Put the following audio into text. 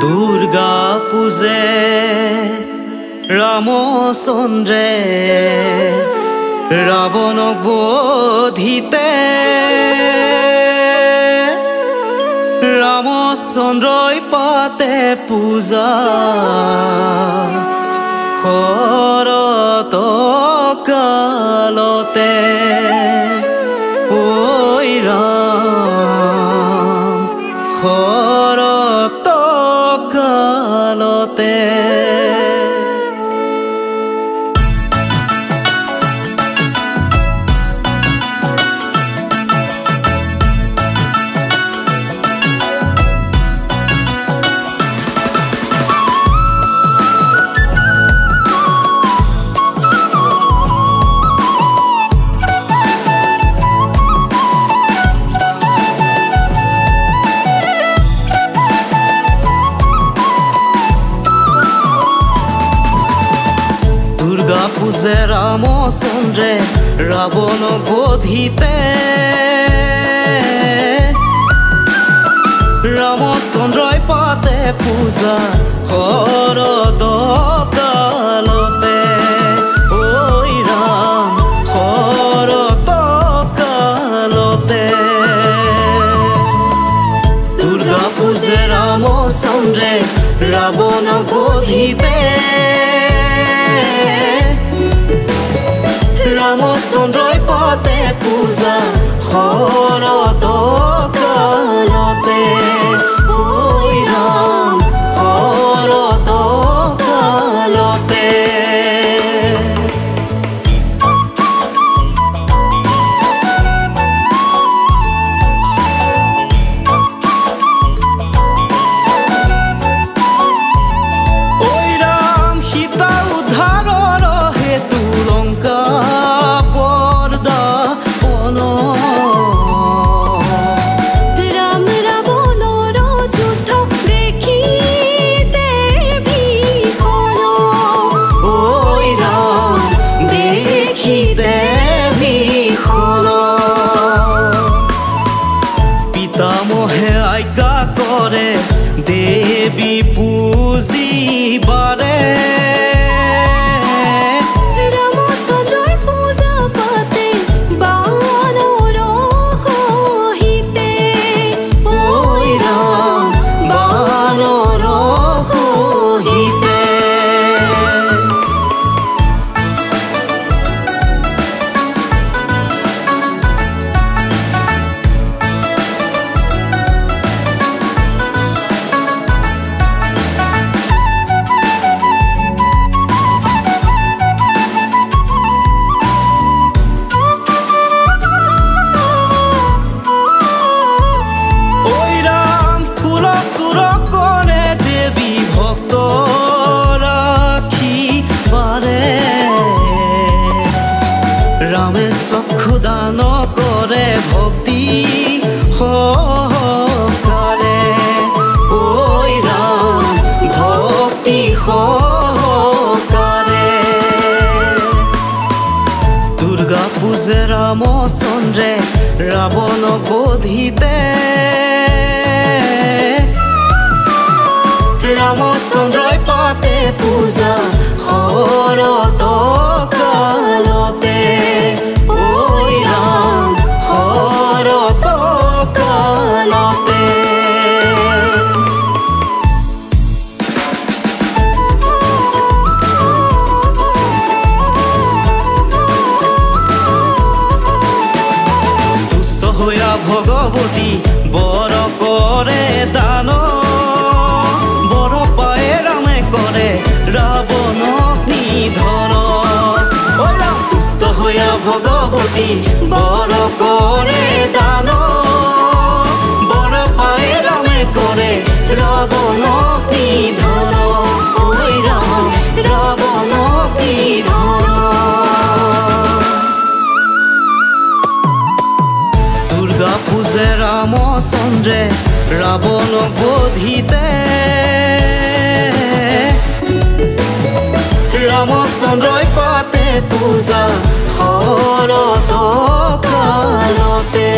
দুর্গা পূজে রামচন্দ্রে রাবণক বধিতে রামচন্দ্রই পাতে পূজা শরত কালতে ওই রাম শরত কালতে দুর্গা পূজে রামচন্দ্রে রাবণ বধিতে রামচন্দ্রই পাতে পূজা শরত কালতে ওই রাম শরত কালতে দুর্গা পূজে রামচন্দ্রে রাবণ বধিতে রামচন্দ্রই পাতে পূজা শরত কালতে ওই রাম শরত কালতে ওই রাম সীতা উদ্ধারর হেতু লঙ্কা পিতামহে আজ্ঞা করে দেবী পূজিবারে রামচন্দ্রর পূজা পাতে বানর সহিতে ওই রাম বানর সহিতে রামে চক্ষু দান করে ভক্তি সহকারে ওই রাম ভক্তি সহকারে দুর্গা পূজে রামচন্দ্রে রাবণ বধিতে রামচন্দ্রই পাতে পূজা শরত কালতে ওই রাম শরত কালতে দুষ্ট হইয়া ভগবতী বর করে দান বর পায়ে রামে করে রাবণক নিধন ওই রাম দুষ্ট হইয়া ভগবতী বর করে দান বর পায়ে রামে করে রাবণক নিধন ওই রাম রাবণক নিধন দুর্গা পূজে রামচন্দ্রে রাবণ বধিতে রামচন্দ্রই পাতে পূজা শরত কালতে।